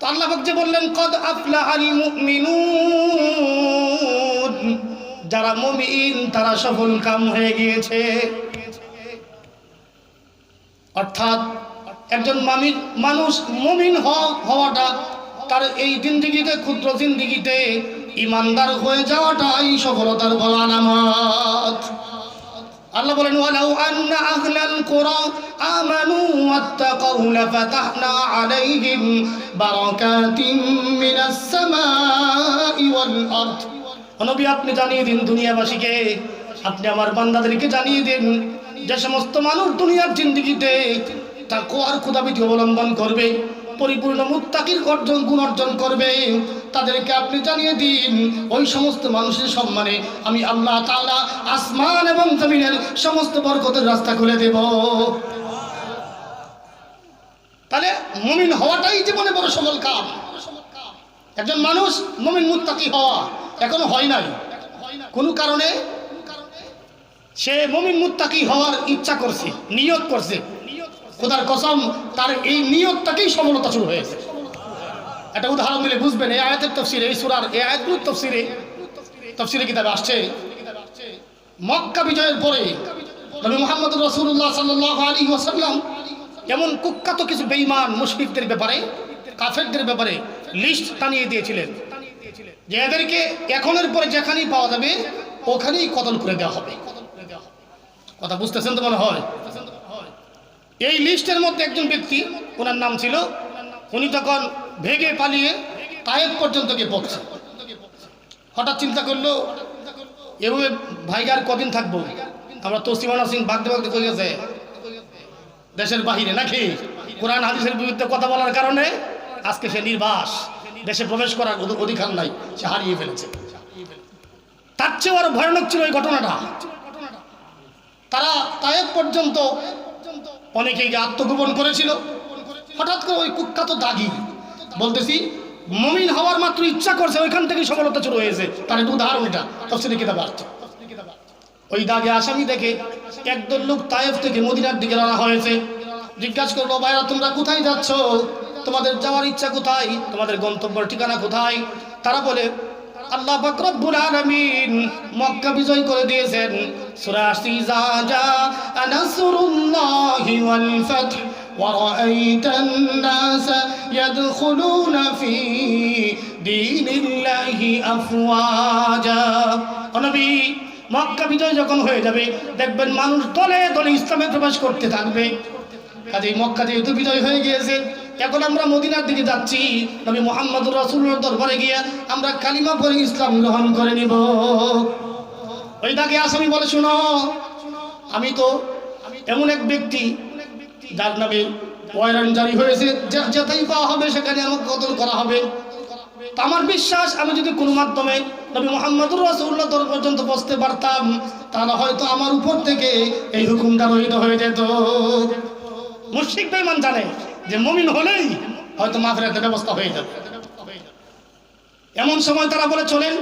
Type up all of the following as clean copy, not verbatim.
তো আল্লাহ পাক যে বললেন কদ আফলাহাল মুমিনুন, যারা মুমিন তারা সফল কাম হয়ে গিয়েছে। অর্থাৎ একজন মানুষ মুমিন হওয়াটা, তার এই জিন্দেগিতে, ক্ষুদ্র জিন্দেগিতে ইমানদার হয়ে যাওয়াটাই সফলতার বড় আলামত। আল্লাহ বলেন ওয়ালাউ আন্না আহলাল কুরা আমানু ওয়াত্তাকাউ লাফাতাহনা আলাইহিম বারাকাতিন মিনাস সামাই ওয়াল আরদ। নবী আপনি জানিয়ে দিন দুনিয়াবাসীকে, আপনি আমার বান্দাদেরকে জানিয়ে দিন, যে সমস্ত মানুষ দুনিয়ার জিন্দেগিতে তাকওয়ার খোদাবিধি অবলম্বন করবে, পরিপূর্ণ মুত্তাকির গুণ অর্জন করবে, তাদেরকে আপনি জানিয়ে দিন ওই সমস্ত মানুষের সম্মানে আমি আল্লাহ তাআলা আসমান এবং জমিনের সমস্ত বরকতের রাস্তা খুলে দেব। তাহলে মুমিন হওয়াটাই জীবনে বড় সফল কাম। একজন মানুষ মুমিন মুত্তাকি হওয়া এখনো হয় নাই, কোনো কারণে সে মুমিন মুত্তাকি হওয়ার ইচ্ছা করছে, নিয়ত করছে, খোদার কসম তার এই নিয়তটাকেই সফলতা শুরু হয়েছে। একটা উদাহরণ দিলে বুঝবেন। এই আয়াতের তাফসীরে, এই সূরার এই আয়াতগুলোর তাফসীরে কিতাবে আসছে, মক্কা বিজয়ের পরে নবী মুহাম্মদ রাসূলুল্লাহ সাল্লাল্লাহু আলাইহি ওয়াসাল্লাম এমন কুখ্যাত কিছু বেঈমান মুশরিকদের ব্যাপারে, কাফেরদের ব্যাপারে লিস্ট টানিয়ে দিয়েছিলেন যে এদেরকে এখনের পরে যেখানেই পাওয়া যাবে ওখানেই কতল করে দেওয়া হবে। কথা বুঝতেছেন তো মনে হয়? এই লিস্টের মধ্যে একজন ব্যক্তি, ওনার নাম ছিল, উনি তখন ভেগে পালিয়ে তায়েফ পর্যন্ত গিয়ে পৌঁছে। হঠাৎ চিন্তা করলো এভাবে ভাইগার কদিন থাকবো, আমরা তো সীমানা সিং বাগদে বাগদে চলে গেছে দেশের বাহিরে, নাকি কোরআন হাদিসের বিরুদ্ধে কথা বলার কারণে আজকে সে নির্বাস, দেশে প্রবেশ করার অধিকার নাই, সে হারিয়ে ফেলেছে। তার চেয়ে আরো ভয়ানক ছিল এই ঘটনাটা। তারা তায়েফ পর্যন্ত অনেকেই আত্মগোপন করেছিল। হঠাৎ করে ওই কুখ্যাত দাগি, বলতেছি মুমিন হওয়ার মাত্র ইচ্ছা করছে, ওইখান থেকে সফলতা শুরু হয়েছে। তার একটু উদাহরণ, এটা তাফসীরে কিতাবে আসছে। ওই দাগে আসামি দেখে একদল লোক তায়েফ থেকে মদিনার দিকে রওনা হয়েছে। জিজ্ঞাসা করলো, ভাইরা তোমরা কোথায় যাচ্ছ, তোমাদের যাওয়ার ইচ্ছা কোথায়, তোমাদের গন্তব্যের ঠিকানা কোথায়? তারা বলে আল্লাহ পাক রব্বুল আলামিন মক্কা বিজয় করে দিয়েছেন। সূরা আসিজা জা নাসরুল্লাহি ওয়াল ফাতহ ওয়া রাআইতান নাস ইয়াদখুলুনা ফি দীনিল্লাহি আফওয়াজা। নবী, মক্কা বিজয় যখন হয়ে যাবে দেখবেন মানুষ দলে দলে ইসলামে প্রবেশ করতে থাকবে। কাজেই মক্কা যেহেতু বিজয় হয়ে গিয়েছে, এখন আমরা মদিনার দিকে যাচ্ছি। নবী মুহাম্মদুর রাসূলুল্লাহর দরবারে গিয়ে আমরা কালিমা পড়ে ইসলাম গ্রহণ করে নিব। ওই দাগে আসামি বলে, শোনো, আমি তো এমন এক ব্যক্তি যার নামে ওয়ারেন্ট জারি হয়েছে, যেটাই পাওয়া হবে সেখানে আমাকে কতল করা হবে। আমার বিশ্বাস আমি যদি কোনো মাধ্যমে নবী মুহাম্মদুর রাসূলুল্লাহ দরবার পর্যন্ত পৌঁছতে পারতাম, তাহলে হয়তো আমার উপর থেকে এই হুকুমটা রহিত হয়ে যেত। মুশরিক বেঈমান জানে যে মুমিন হলেই হয়তো মাগফিরাতের ব্যবস্থা হয়ে যাবে। এমন সময় তারা বলে, চলেন,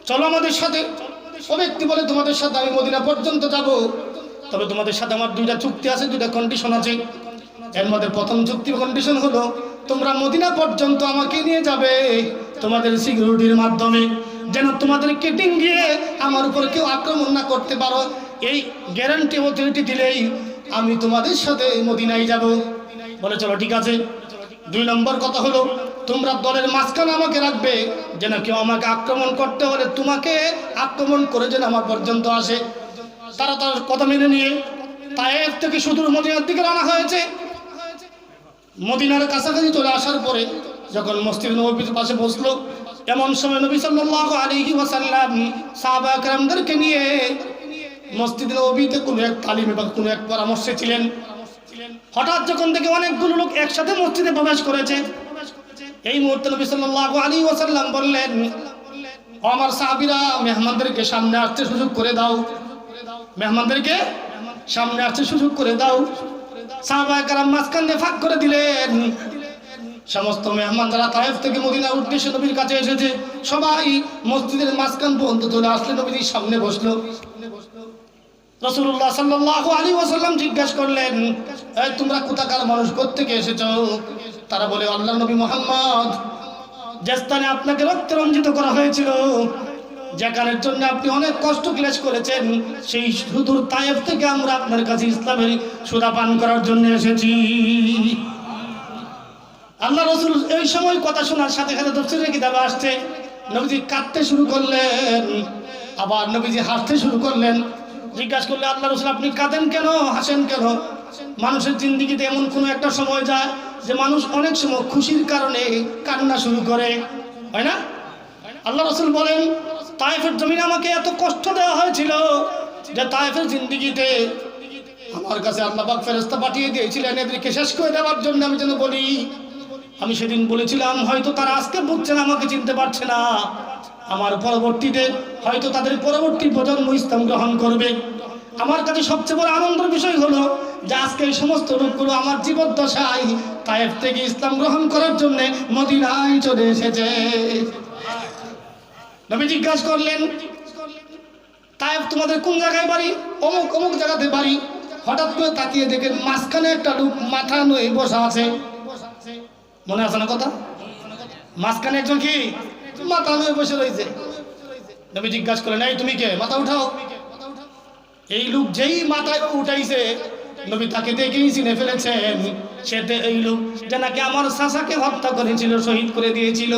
চলো আমাদের সাথে। ও ব্যক্তি বলে, তোমাদের সাথে আমি মদিনা পর্যন্ত যাব, তবে তোমাদের সাথে আমার দুইটা চুক্তি আছে, দুইটা কন্ডিশন আছে। এর মধ্যে প্রথম চুক্তি কন্ডিশন হলো, তোমরা মদিনা পর্যন্ত আমাকে নিয়ে যাবে তোমাদের সিকিউরিটির মাধ্যমে, যেন তোমাদেরকে ডিঙ্গিয়ে আমার উপর কেউ আক্রমণ না করতে পারো। এই গ্যারান্টি অথরিটি দিলেই আমি তোমাদের সাথে মদিনায় যাব। বলে চলো ঠিক আছে। 2 নম্বর কথা হলো, তোমরা দলের মাঝখানে আমাকে রাখবে, যেন কেউ আমাকে আক্রমণ করতে হলে তোমাকে আক্রমণ করে যেন আমার পর্যন্ত আসে। তারা তার কথা মেনে নিয়ে তায়েফ থেকে সুদূর মদিনার দিকে রওনা হয়েছে। মদিনার কাছাকাছি চলে আসার পরে যখন মসজিদ নববীর পাশে বসলো, এমন সময় নবী সাল্লাল্লাহু আলাইহি ওয়াসাল্লাম সাহাবা کرامদেরকে নিয়ে মসজিদ নববীতে কোনো এক তালিমে বা কোনো এক পরামর্শে ছিলেন। হঠাৎ যখন দেখে অনেকগুলো লোক একসাথে মসজিদে প্রবেশ করেছে, এই মুহূর্তে নবী সাল্লাল্লাহু আলাইহি ওয়াসাল্লাম বললেন, আমার সাহাবীরা, মেহমানদেরকে সামনে আসতে সুযোগ করে দাও, মেহমানদেরকে সামনে আসতে সুযোগ করে দাও। সাহাবায়ে কেরাম মাঝখানে ফাঁক করে দিলেন। সমস্ত মেহমান যারা তায়েফ থেকে মদিনার উদ্দেশ্যে নবীর কাছে এসেছে, সবাই মসজিদের মাঝখান পর্যন্ত চলে আসলে নবীর সামনে বসলো। রাসূলুল্লাহ সাল্লাল্লাহু আলাইহি ওয়াসাল্লাম জিজ্ঞাসা করলেন, এই তোমরা কোথাকার মানুষ, কোত্থেকে এসেছো? তারা বলে, আল্লাহর নবী মুহাম্মদ, যে স্থানে আপনাকে রক্তে রঞ্জিত করা হয়েছিল, যেখানের জন্য আপনি অনেক কষ্ট ক্লেশ করেছেন, সেই সুদূর তায়েফ থেকে আমরা আপনার কাছে ইসলামের সুধা পান করার জন্য এসেছি। আল্লাহ রাসূল এই সময় কথা শোনার সাথে সাথে তাফসীরের কিতাবে আসছে, নবীজি কাঁদতে শুরু করলেন, আবার নবীজি হাসতে শুরু করলেন। জিজ্ঞাসা করলে, আল্লাহ রাসূল আপনি কাঁদেন কেন, হাসেন কেন? মানুষের জিন্দেগিতে এমন কোনো একটা সময় যায় যে মানুষ অনেক সময় খুশির কারণে কান্না শুরু করে, হয় না? আল্লাহ রাসূল বলেন, তায়েফের জমিনে আমাকে এত কষ্ট দেওয়া হয়েছিল যে তায়েফের জিন্দেগিতে আমার কাছে আল্লাহ পাক ফেরেশতা পাঠিয়ে দিয়েছিলেন এদেরকে শেষ করে দেওয়ার জন্য। আমি যেন বলি, আমি সেদিন বলেছিলাম হয়তো তারা আজকে বুঝছে না, আমাকে চিনতে পারছে না, আমার পরবর্তীতে হয়তো তাদের পরবর্তী প্রজন্ম ইসলাম গ্রহণ করবে। আমার কাছে সবচেয়ে বড় আনন্দের বিষয় হলো যে আজকে এই সমস্ত লোকগুলো আমার জীবদ্দশায় তায়েফ থেকে ইসলাম গ্রহণ করার জন্য মদিনায় চলে এসেছে। নবী জিজ্ঞাসা করলেন, তায়েফ তোমাদের কোন জায়গায় বাড়ি? অমুক অমুক জায়গাতে বাড়ি। হঠাৎ করে তাকিয়ে দেখেন মাঝখানে একটা লোক মাথা নুয়ে বসা আছে। মনে আছে না কথা? মাঝখানে একজন কি মাথা নুয়ে বসে রয়েছে। নবী জিজ্ঞাসা করলেন, এই তুমি কে? মাথা উঠাও। এই লোক যেই মাথায় উঠাইছে, নবী তাকে দেখেই চিনে ফেলেছেন, সেতে এই লোক যে নাকি আমার চাচাকে হত্যা করেছিল, শহীদ করে দিয়েছিল,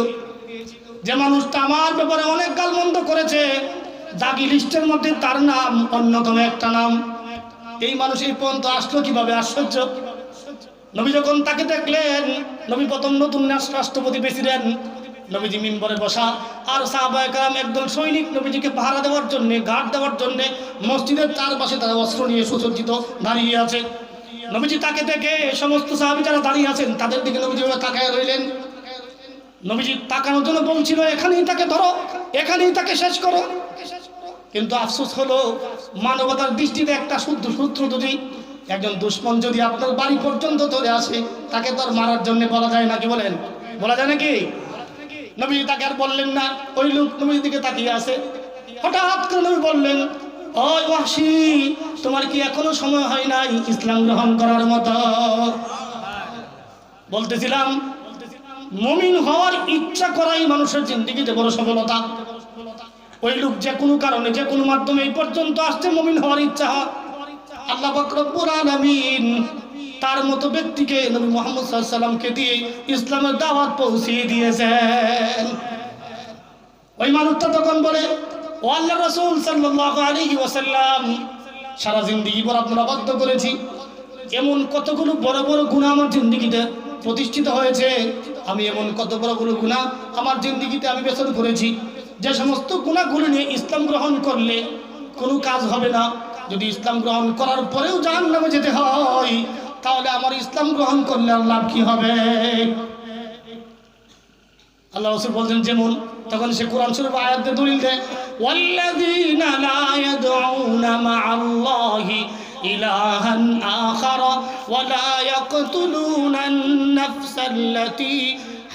যে মানুষটা আমার ব্যাপারে অনেক গালমন্দ করেছে, দাগি লিস্টের মধ্যে তার নাম অন্যতম একটা নাম। এই মানুষ এই পর্যন্ত আসলো কিভাবে? আশ্চর্য। নবী যখন তাকে দেখলেন, নবী প্রথম নতুন রাষ্ট্রপতি প্রেসিডেন্ট, নবীজি মিম্বরে বসা, আর সাহাবায়ে কেরাম একদল সৈনিক নবীজিকে পাহারা দেওয়ার জন্য, গার্ড দেওয়ার জন্য মসজিদের চারপাশে তারা অস্ত্র নিয়ে সুসজ্জিত দাঁড়িয়ে আছে। নবীজি তাকে দেখে সমস্ত সাহাবী যারা দাঁড়িয়ে আছেন তাদের দিকে নবীজি তাকায় রইলেন। নবীজি তাকানোর জন্য বলছিল, এখানেই তাকে ধরো, এখানেই তাকে শেষ করো। কিন্তু আফসোস হলো, মানবতার দৃষ্টিতে একটা শুদ্ধ সূত্র যদি একজন দুশ্মন যদি আপনার বাড়ি পর্যন্ত ধরে আসে, তাকে তো আর মারার জন্য বলা যায় নাকি? বলেন, বলা যায় নাকি? নবী তাকে আর বললেন না। ওই লোক নবীর দিকে তাকিয়ে আছে। হঠাৎ করে নবী বললেন, ওই ওয়াহশী, তোমার কি এখনো সময় হয় নাই ইসলাম গ্রহণ করার মতো? বলতেছিলাম, মুমিন হওয়ার ইচ্ছা করাই মানুষের জিন্দেগিতে বড় সফলতা। ওই লোক যে কোনো কারণে, যে কোনো মাধ্যমে এই পর্যন্ত আসছে, মুমিন হওয়ার ইচ্ছা হয়। আল্লাহ পাক রব্বুল আলামিন তার মতো ব্যক্তিকে নবী মুহাম্মদ সাল্লাল্লাহু আলাইহি ওয়াসাল্লামকে দিয়ে ইসলামের দাওয়াত পৌঁছিয়ে দিয়েছেন। ওই মানুষটা তখন বলে, ও আল্লাহর রাসূল সাল্লাল্লাহু আলাইহি ওয়াসাল্লাম, সারা জিন্দেগি পর আপনার আবদ্ধ করেছি, এমন কতগুলো বড় বড় গুনাহ আমার জিন্দেগিতে প্রতিষ্ঠিত হয়েছে, আমি এমন কত বড়গুলো গুনাহ আমার জিন্দেগিতে আমি বেসর করেছি, যে সমস্ত গুনাহগুলো নিয়ে ইসলাম গ্রহণ করলে কোনো কাজ হবে না। যদি ইসলাম গ্রহণ করার পরেও জাহান্নামে যেতে হয়, তাহলে আমার ইসলাম গ্রহণ করলে আর লাভ কি হবে? আল্লাহ রাসূল বলছেন যেমন, তখন সে কোরআন শরীফ আয়াত দিয়ে দলিল দেয়, ওয়াল্লাযীনা লা ইয়াদউনা মা'আল্লাহি ইলাহান আখারা ওয়া লা ইয়াকতুলুনান নাফসাল্লাতী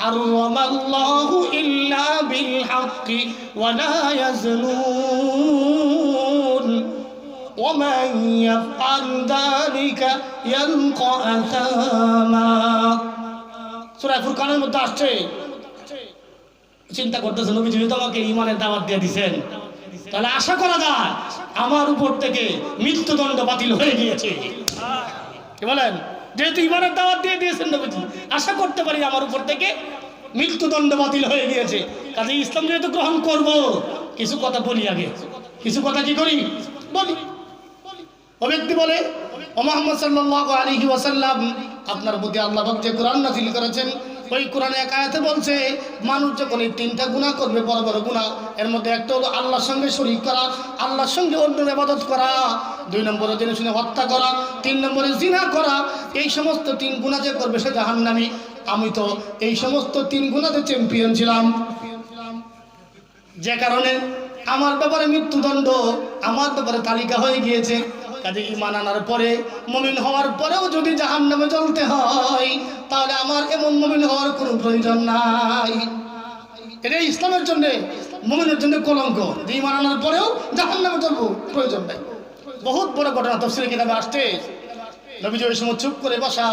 হারামাল্লাহু ইল্লা বিল হাক্কি ওয়া লা ইয়াজনুন ওয়া মান ইয়াফআল যালিকা ইয়ালকা আসামা। সূরা ফুরকানের মধ্যে আসছে। চিন্তা করতেছেন, নবী যদি তোমাকে ঈমানের দাওয়াত দিয়ে দিবেন, তাহলে আশা করা যায় আমার উপর থেকে মৃত্যুদণ্ড বাতিল হয়ে গিয়েছে। কি বলেন? যেহেতু ঈমানের দাওয়াত দিয়ে দিয়েছেন নবীজি, আশা করতে পারি আমার উপর থেকে মৃত্যুদণ্ড বাতিল হয়ে গিয়েছে। কাজে ইসলাম যেহেতু গ্রহণ করব, কিছু কথা বলি আগে, কিছু কথা কি করি বলি। ও ব্যক্তি বলে, ও মুহাম্মদ সাল্লাল্লাহু আলাইহি ওয়াসাল্লাম, আপনার প্রতি আল্লাহ পাক যে কোরআন নাযিল করেছেন, ওই কোরআনে এক আয়াতে বলছে, মানুষ যখন এই তিনটা গুনাহ করবে, বড় বড় গুনাহ, এর মধ্যে একটা হলো আল্লাহর সঙ্গে শরীক করা, আল্লাহর সঙ্গে অন্যের ইবাদত করা, 2 নম্বরে জেনে শুনে হত্যা করা, 3 নম্বরে জিনা করা। এই সমস্ত 3 গুনাহ যে করবে সে জাহান্নামী। আমি তো এই সমস্ত 3 গুনাহতে চ্যাম্পিয়ন ছিলাম, যে কারণে আমার ব্যাপারে মৃত্যুদণ্ড আমার ব্যাপারে তালিকা হয়ে গিয়েছে। কাজে ঈমান আনার পরে, মুমিন হওয়ার পরেও যদি জাহান্নামে জ্বলতে হয়, তাহলে আমার এমন মুমিন হওয়ার কোনো প্রয়োজন নাই। এটা ইসলামের জন্য, মুমিনের জন্য কলঙ্ক। ঈমান আনার পরেও জাহান্নামে জ্বলবো, প্রয়োজন নাই। বহুত বড় ঘটনা, তাফসীরে কিতাবে আসছে। নবীজি ওই সময় চুপ করে বসা,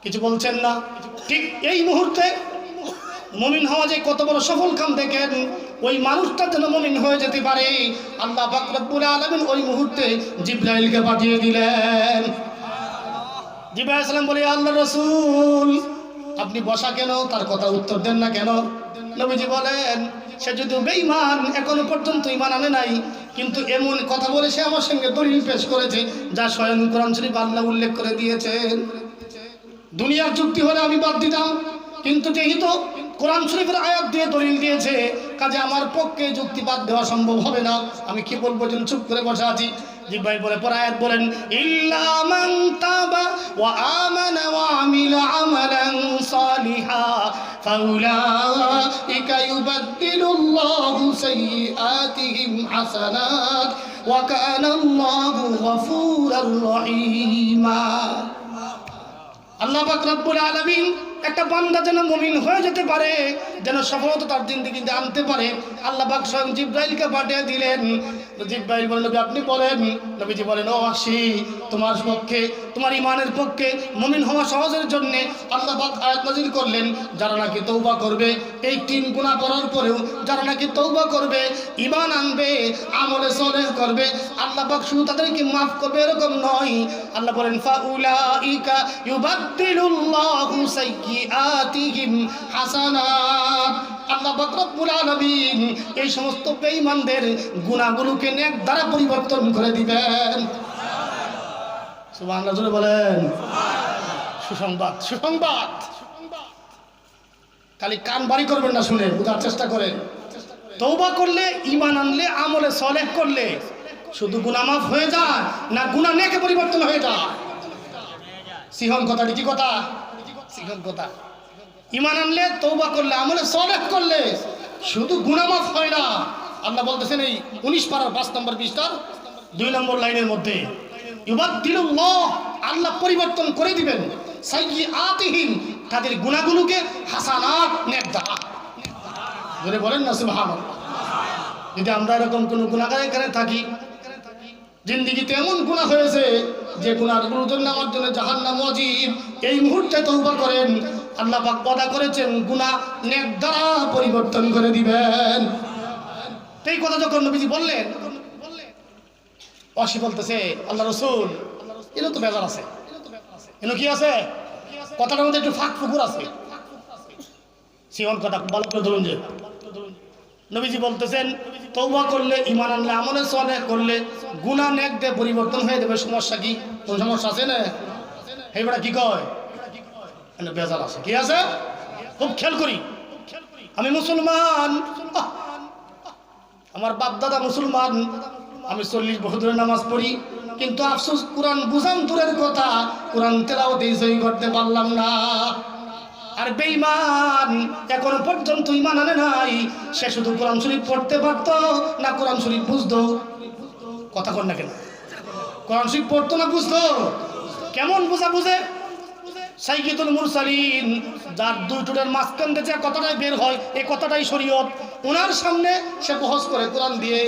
কিছু বলছেন না। ঠিক এই মুহূর্তে মুমিন হওয়া যে কত বড় সফল কাম দেখেন, ওই মানুষটা যেন মুমিন হয়ে যেতে পারে, আল্লাহ পাক রব্বুল আলামিন ওই মুহূর্তে জিবরাইলকে পাঠিয়ে দিলেন। জিবরাইল আলাইহিস সালাম বলে, আল্লাহর রাসূল আপনি বসা কেন, তার কথা উত্তর দেন না কেন? নবীজি বলেন, সে যদি বেঈমান, এখনো পর্যন্ত ঈমান আনে নাই, কিন্তু এমন কথা বলে সে আমার সঙ্গে দলিল পেশ করেছে যা স্বয়ং কোরআন শরীফ আল্লাহ উল্লেখ করে দিয়েছেন। দুনিয়ার যুক্তি হলে আমি বাদ দিতাম, কিন্তু যেহেতু কোরআন শরীফের আয়াত দিয়ে দলিল দিয়েছে, কাজে আমার পক্ষে যুক্তি বাদ দেওয়া সম্ভব হবে না। আমি কি বলবো, যেন চুপ করে বসে আছি। জিব্রাইল বলে পরে আয়াত বলেন, ইল্লা মান তাবা ওয়া আমানা ওয়া আমিলা আমালান সালিহা ফাউলাইকা ইউবাদদিলুল্লাহু সাইয়্যাতিহিম হাসানাত ওয়া কানা আল্লাহু গফুরার রহিমা। আল্লাহ পাক রব্বুল আলামিন একটা বান্দা যেন মুমিন হয়ে যেতে পারে, যেন সফলতা তার জিন্দেগিতে আনতে পারে, আল্লাহ পাক স্বয়ং জিবরাইলকে পাঠিয়ে দিলেন। জিবরাইল বলেন, নবী আপনি বলেন। নবীজি বলেন, ও ওয়াহশী, তোমার পক্ষে, তোমার ঈমানের পক্ষে মুমিন হওয়া সহজের জন্য আল্লাহ পাক আয়াত নাযিল করলেন, যারা নাকি তওবা করবে, এই 3 গুনাহ করার পরেও যারা নাকি তওবা করবে, ঈমান আনবে, আমলে সালেহ করবে, আল্লাহ পাক শুধু তাদেরকে মাফ করবে এরকম নয়। আল্লাহ বলেন, ফাউলাইকা ইউবাদদিলুল্লাহু সাইয়্যাতিহিম হাসানাত। আল্লাহ পাক রব্বুল আলামিন এই সমস্ত বেঈমানদের গুনাহগুলোকে নেক দ্বারা পরিবর্তন করে দিবেন। সুবহানাল্লাহ জোরে বলেন। সুসংবাদ, সুসংবাদ। খালি কান বাড়ি করবেন না, শুনে বোঝার চেষ্টা করেন। তওবা করলে, ঈমান আনলে, আমলে সালেহ করলে শুধু গুনাহ মাফ হয়ে যায় না গুনাহ নেকে পরিবর্তন হয়ে যায়? সিহন কথাটি কি কথা? সিহন কথা। ঈমান আনলে, তওবা করলে, আমলে সালেহ করলে শুধু গুনাহ মাফ হয় না। আল্লাহ বলতেছেন এই 19 পারার 5 নম্বর পৃষ্ঠার 2 নম্বর লাইনের মধ্যে, ইউবাদদিলুল্লাহ, আল্লাহ পরিবর্তন করে দিবেন, সাইয়্যাতিহিম, তাদের গুনাহগুলোকে হাসানাত, নেক দ্বারা। বলে বলেন না সুবহানাল্লাহ। যদি আমরা এরকম কোন গুনাহগার এখানে থাকি, জিন্দেগিতে এমন গুনাহ হয়েছে যে গুনাহগুলোর জন্য আমার জন্য জাহান্নাম ওয়াজিব, এই মুহূর্তে তওবা করেন, আল্লাহ পাক ওয়াদা করেছেন গুনাহ নেক দ্বারা পরিবর্তন করে দিবেন। এই কথা যখন নবীজি বললেন, ওয়াসি বলতেছে, আল্লাহ রাসূল এর তো বেজার আছে, এর কি আছে? কথাটার মধ্যে একটু ফাঁক ফুকুর আছে। সিহন কথা ভালো করে ধরুন। যে নবীজি বলতেছেন, তওবা করলে, ঈমান আনলে, আমলে সালেহ করলে গুনাহ নেক দিয়ে পরিবর্তন হয়ে যাবে। সমস্যা কি? কোন সমস্যা আছে না? এইবারে কি কয়? এনে বেজার আছে। কি আছে? খুব খেয়াল করি। আমি মুসলমান, আমার বাপ দাদা মুসলমান, আমি 40 বছর ধরে নামাজ পড়ি, কিন্তু আফসোস কোরআন বুঝান দূরের কথা, কোরআন তেলাওয়াত সহি করতে পারলাম না। আর বেঈমান এখনো পর্যন্ত ঈমান আনে নাই, সে শুধু কোরআন শরীফ পড়তে পারতো না কোরআন শরীফ বুঝতো? কথা কন না কেন? কোরআন শরীফ পড়তো না বুঝতো? কেমন বুঝা বুঝে? সাইয়্যিদুল মুরসালিন, যার 2 ঠোঁটের মাঝখান থেকে যে কথাটাই বের হয়, এই কথাটাই শরীয়ত, ওনার সামনে সে বহস করে কোরআন দিয়ে,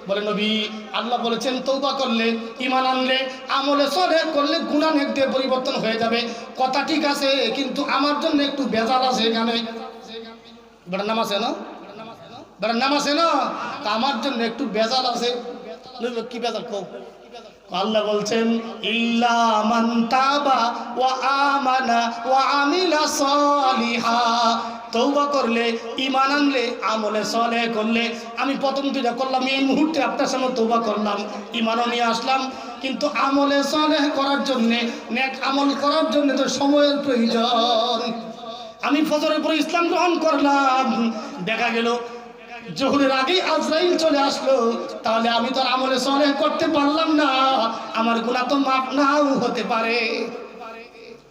বলে নবী আল্লাহ বলেছেন তওবা করলে, ঈমান আনলে, আমলে সালেহ করলে গুনাহ নেক দিয়ে পরিবর্তন হয়ে যাবে। কথা ঠিক আছে, কিন্তু আমার জন্য একটু বেজার আছে এখানে। বেটার নাম আছে না? বেটার নাম আছে না? তা আমার জন্য একটু বেজার আছে। কি বেজার কও? আল্লাহ বলছেন, ইল্লা মান তাবা ওয়া আমানা ওয়া আমিলা সালিহা। তওবা করলে, ঈমান আনলে, আমলে সালেহ করলে, আমি প্রথম 2টা করলাম, এই মুহূর্তে আপনার সামনে তওবা করলাম, ঈমানও নিয়ে আসলাম, কিন্তু আমলে সালেহ করার জন্য, নেক আমল করার জন্য তো সময়ের প্রয়োজন। আমি ফজরের পরে ইসলাম গ্রহণ করলাম, দেখা গেল জোহরের আগেই আজরাইল চলে আসলো, তাহলে আমি তো আমলে সালেহ করতে পারলাম না, আমার গুনাহ তো মাফ নাও হতে পারে।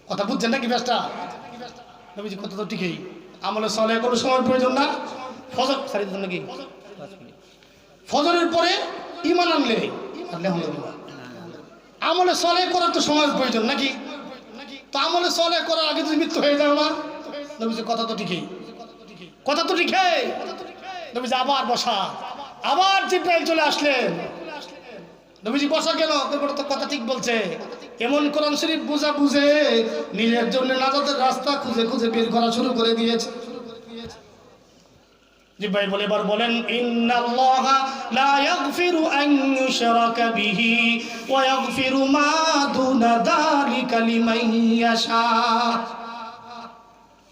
কথা বুঝছেন নাকি? ব্যস্তা নবীজি কথা তো ঠিকই, আমলে সালেহ কোনো সময় প্রয়োজন না। ফজর সারির জন্য কি ফজরের পরে ঈমান আনলে, আলহামদুলিল্লাহ, আমলে সালেহ করার তো সময়ের প্রয়োজন নাকি? তো আমলে সালেহ করার আগে যদি মৃত্যু হয়ে যায় আমার, নবীজি কথা তো ঠিকই, কথা তো ঠিকই। নবীজি আবার বসা, আবার জিবরাইল চলে আসলেন। নবীজি বসা কেন? এবার তো কথা ঠিক বলছে। এমন কোরআন শরীফ বুঝা বুঝে নিজের জন্য নাজাতের রাস্তা খুঁজে খুঁজে বের করা শুরু করে দিয়েছে। জিব্রাইল বলে এবার বলেন, ইন্নাল্লাহা লা ইয়াগফিরু আন ইউশরাকা বিহি ওয়া ইয়াগফিরু মা দুনা যালিকা লিমান ইয়াশা।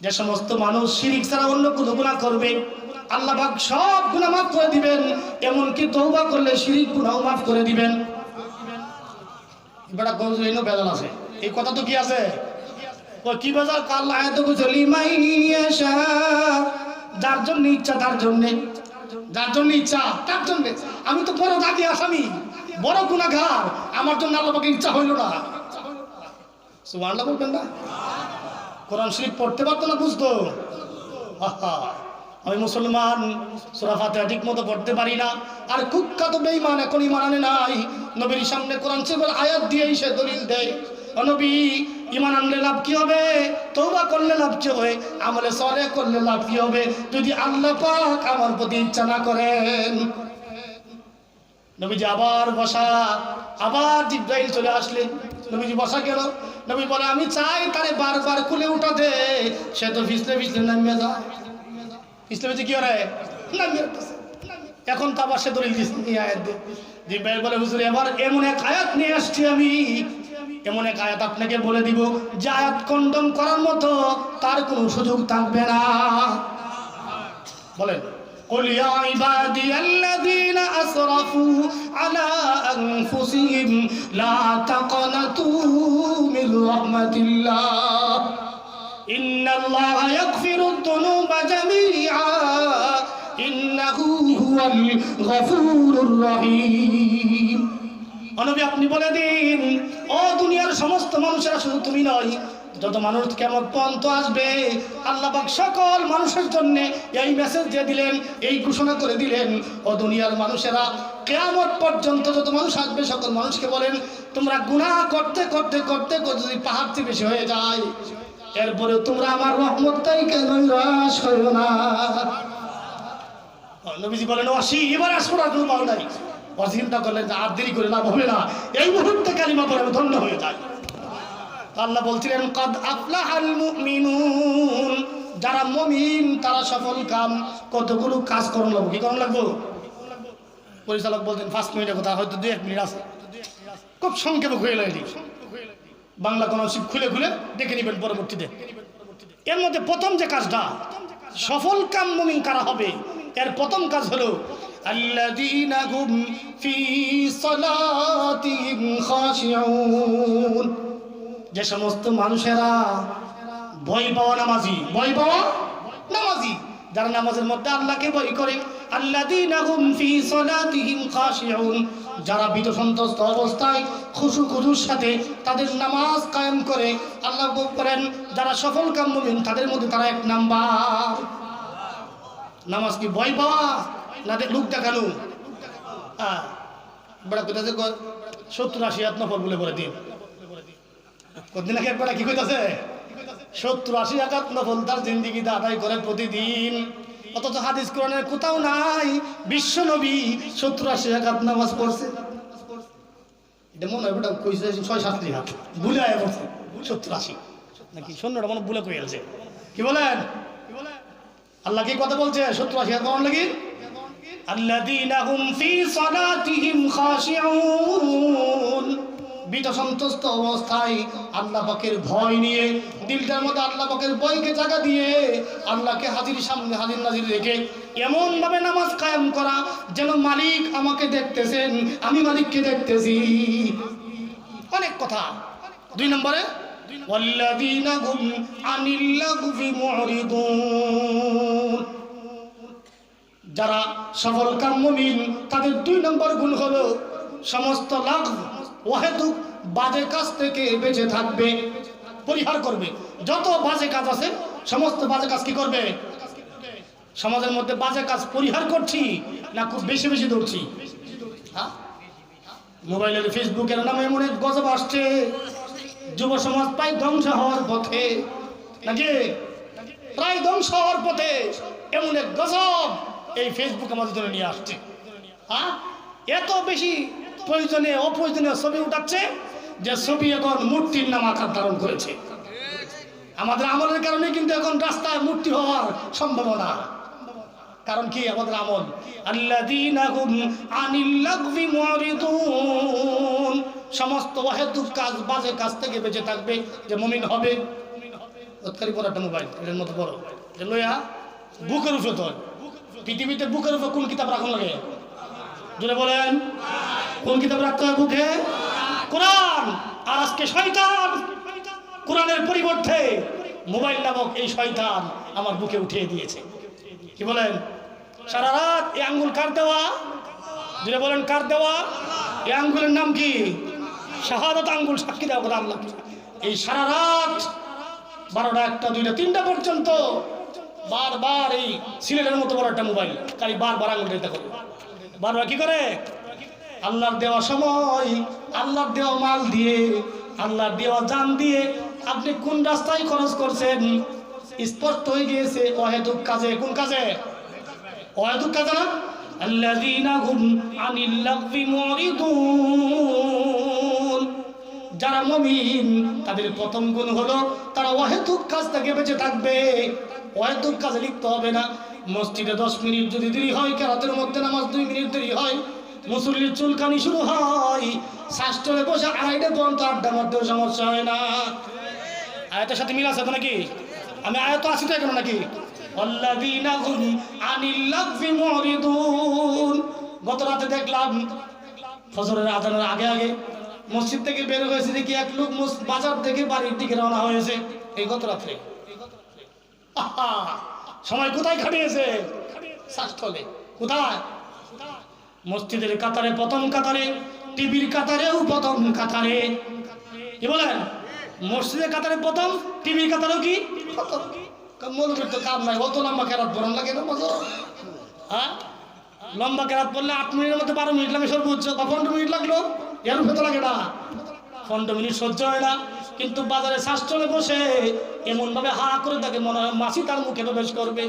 যে সমস্ত মানুষ শিরক ছাড়া অন্য কোনো গুনাহ করবে, আল্লাহ পাক সব গুনাহ মাফ করে দিবেন, এমনকি তওবা করলে শিরক গুনাহও মাফ করে দিবেন। বড় গজইনো বেজাল আছে, এই কথা তো কি আছে? ও কি বেজাল? আল্লাহ আয়াত কইছে লিমান ইয়াশা, যার জন্য ইচ্ছা তার জন্য, যার জন্য ইচ্ছা তার জন্য। আমি তো বড় দাগি আসামি, বড় গুনাহগার, আমার জন্য আল্লাহ পাকের ইচ্ছা হইল না। সুবহানাল্লাহ বলবেন না? কোরআন শরীফ পড়তে পারতো না, বুঝতো? আমি মুসলমান, সূরা ফাতিহা ঠিক মতো পড়তে পারি না, আর কুখ্যাত বেঈমান এখন ঈমান আনে নাই। নবীর সামনে কোরআন শরীফের আয়াত দিয়েই সে দলিল দেয়, ও নবী, ঈমান আনলে লাভ কি হবে? তওবা করলে লাভ কি হবে? আমলে সালেহ করলে লাভ কি হবে যদি আল্লাহ পাক আমার প্রতি ইচ্ছা না করেন? নবীজি আবার বসা, আবার জিব্রাইল চলে আসলেন। নবীজি বসা গেল, নবী বলে আমি চাই তারে বারবার কুলে উঠাতে, সে তো ফিসলে ফিসলে নামিয়ে যায়। ফিসলে ফিসলে কি করে? নামিয়ে যাচ্ছে। এখন তো আবার সে দলিল দিচ্ছে আয়াত দিয়ে। জিব্রাইল বলে হুজুর, এবার এমন এক আয়াত নিয়ে আসছি আমি, এমন এক আয়াত আপনাকে বলে দিব যে আয়াত খণ্ডন করার মতো তার কোনো সুযোগ থাকবে না। বলেন, قل يا عبادي الذين أسرفوا على أنفسهم لا تقنطوا من رحمة الله إن الله يغفر الذنوب جميعا إنه هو الغفور الرحيم। নবী আপনি বলে দিন, ও দুনিয়ার সমস্ত মানুষেরা, শুধু তুমি নয়, যত মানুষ কিয়ামত পর্যন্ত আসবে, আল্লাহ পাক সকল মানুষের জন্য এই মেসেজ দিয়ে দিলেন, এই ঘোষণা করে দিলেন, ও দুনিয়ার মানুষেরা, কিয়ামত পর্যন্ত যত মানুষ আসবে সকল মানুষকে বলেন, তোমরা গুনাহ করতে করতে করতে যদি পাহাড় থেকে বেশি হয়ে যায়, এরপরে তোমরা আমার রহমতটাই কেন নিরাশ করো না। নবীজি বলেন, ওয়াসি এবার আসবো না, কোনো পাও নাই। চিন্তা করলেন যে আর দেরি করে লাভ হবে না, এই মুহূর্তে কালিমা পড়ে আমি ধন্য হয়ে যাই। আল্লাহ বলছিলেন, কদ আফলাহাল মুমিনুন, যারা মুমিন তারা সফল কাম। কতগুলো কাজ করণ লাগবে, কি করণ লাগবে? পরিচালক বলতেন 5 মিনিটের কথা, হয়তো 2-1 মিনিট আছে, খুব সংক্ষেপে হয়ে লাগে। বাংলা কোন শিব খুলে খুলে দেখে নেবেন পরবর্তীতে। এর মধ্যে প্রথম যে কাজটা, সফল কাম মুমিন কারা হবে, এর প্রথম কাজ হলো আল্লাযীনা হুম ফি সালাতিহিম খাশিউন, যে সমস্ত মানুষেরা ভয় পাওয়া নামাজি, ভয় পাওয়া নামাজি, যারা নামাজের মধ্যে আল্লাহকে ভয় করে। আল্লাযীনা হুম ফি সালাতিহিম খাশিউন, যারা ভীত সন্ত্রস্ত অবস্থায় খুশু খুজুর সাথে তাদের নামাজ কায়েম করে। আল্লাহ বলেন, যারা সফল কাম মুমিন তাদের মধ্যে তারা 1 নাম্বার। নামাজ কি ভয় পাওয়া না লোক দেখানো? হ্যাঁ, বড় কথা যে 70-80 নফল বলে করে দিন, কতদিন আগে একবার কি কইতাছে 70-80 রাকাত নফল তার জিন্দেগিতে আদায় করে প্রতিদিন। অথচ হাদিস কোরআনের কোথাও নাই বিশ্ব নবী 70-80 রাকাত নামাজ পড়ছে। এটা মনে হয় ওটা কইছে 6-7 রাকাত, ভুলে আয় বলছে 70-80 নাকি 100টা মনে ভুলে কই আছে। কি বলেন? আল্লাহ কি কথা বলছে? 70-80 রাকাত কোন লাগি? আল্লাযীনা হুম ফি সালাতিহিম খাশিউন, ভীত সন্ত্রস্ত অবস্থায় আল্লাহ পাকের ভয় নিয়ে, দিলটার মধ্যে আল্লাহ পাকের ভয়কে জায়গা দিয়ে আল্লাহকে হাজির সামনে হাজির নাজির রেখে এমন ভাবে নামাজ কায়েম করা যেন মালিক আমাকে দেখতেছেন, আমি মালিককে দেখতেছি। অনেক কথা। 2 নম্বরে ওয়াল্লাযীনা হুম আনিল লাগবি মুরিদুন, যারা সফল কাম মুমিন তাদের 2 নম্বর গুণ হলো সমস্ত লাগব ওয়াহেতুক বাজে কাজ থেকে বেঁচে থাকবে, পরিহার করবে। যত বাজে কাজ আছে সমস্ত বাজে কাজ কি করবে? সমাজের মধ্যে বাজে কাজ পরিহার করছি না খুব বেশি বেশি দৌড়ছি? হ্যাঁ, মোবাইলের ফেসবুকের নামে এমন এক গজব আসছে, যুব সমাজ প্রায় ধ্বংস হওয়ার পথে, নাকি প্রায় ধ্বংস হওয়ার পথে এমন এক গজব এই ফেসবুক আমাদের জন্য নিয়ে আসছে। হ্যাঁ, এত বেশি প্রয়োজনীয় অপ্রয়োজনীয় ছবি উঠাচ্ছে, যে ছবি এখন মূর্তির নাম আকার ধারণ করেছে। আমাদের আমলের কারণে কিন্তু এখন রাস্তায় মূর্তি হওয়ার সম্ভাবনা। কারণ কি? আমাদের আমল। আল্লাযীনা হুম আনিল লাগবি মুরিদুন, সমস্ত অহেতুক কাজ, বাজে কাজ থেকে বেঁচে থাকবে যে মুমিন হবে। ওতকারি বড় একটা মোবাইল, এর মতো বড়, যে লইয়া বুকের উপরে ধর। পৃথিবীতে বুকের উপর কোন কিতাব রাখুন লাগে? জোরে বলেন, কোন কিতাব রাখতে হয় বুকে? কোরআন। আর আজকে শয়তান কোরআনের পরিবর্তে মোবাইল নামক এই শয়তান আমার বুকে উঠিয়ে দিয়েছে। কি বলেন? সারা রাত এই আঙ্গুল কার দেওয়া? জোরে বলেন, কার দেওয়া? এই আঙ্গুলের নাম কি? শাহাদাত আঙ্গুল, সাক্ষী দেওয়া কথা আল্লাহ। এই সারা রাত 12টা 1টা 2টা 3টা পর্যন্ত বারবার এই সিলেটের মতো বড় একটা মোবাইল খালি বারবার আঙ্গুল দিতে করে। বারবার কি করে? আল্লাহর দেওয়া সময়, আল্লাহর দেওয়া মাল দিয়ে, আল্লাহর দেওয়া জান দিয়ে আপনি কোন রাস্তায় খরচ করছেন স্পষ্ট হয়ে গিয়েছে অহেতুক কাজে। কোন কাজে? অহেতুক কাজে না? আল্লাযীনা হুম আনিল লাগবি মুরিদুন, যারা মুমিন তাদের প্রথম গুণ হলো তারা অহেতুক কাজ থেকে বেঁচে থাকবে। অহেতুক কাজে লিপ্ত হবে না। মসজিদে 10 মিনিট যদি দেরি হয়, কেরাতের মধ্যে নামাজ 2 মিনিট দেরি হয়, মুসল্লির চুলকানি শুরু হয়, শাস্ত্রে বসে 2:30 পর্যন্ত আড্ডা মারতেও সমস্যা হয় না। আয়াতের সাথে মিল আছে তো নাকি? আমি আয়াত আছি তো এখন নাকি? আল্লাযীনা হুম আনিল লাগবি মুরিদুন। গত রাতে দেখলাম ফজরের আজানের আগে আগে মসজিদ থেকে বের হয়েছে, দেখি এক লোক বাজার থেকে বাড়ির দিকে রওনা হয়েছে। এই গত রাত্রে সময় কোথায় খাটিয়েছে? শাস্ত্রে কোথায়? মসজিদের কাতারে প্রথম কাতারে, টিভির কাতারেও প্রথম কাতারে। কি বলেন? মসজিদের কাতারে প্রথম, টিভির কাতারেও কি প্রথম। মৌলবীর তো কাম নাই, অত লম্বা কেরাত পড়ান লাগে না? হ্যাঁ, লম্বা কেরাত পড়লে 8 মিনিটের মধ্যে 12 মিনিট লাগে সর্বোচ্চ, বা 15 মিনিট লাগলো, এর ভেতর লাগে না। 15 মিনিট সহ্য হয় না। কিন্তু বাজারে শাস্ত্রে বসে এমন ভাবে হা করে তাকে মনে হয় মাছি তার মুখে প্রবেশ করবে।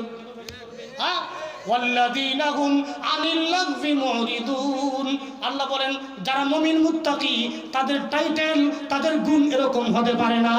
হ্যাঁ, ওয়াল্লাযীনা হুম আনিল লাগবি মুরিদুন। আল্লাহ বলেন যারা মুমিন মুত্তাকি তাদের টাইটেল, তাদের গুণ এরকম হতে পারে না।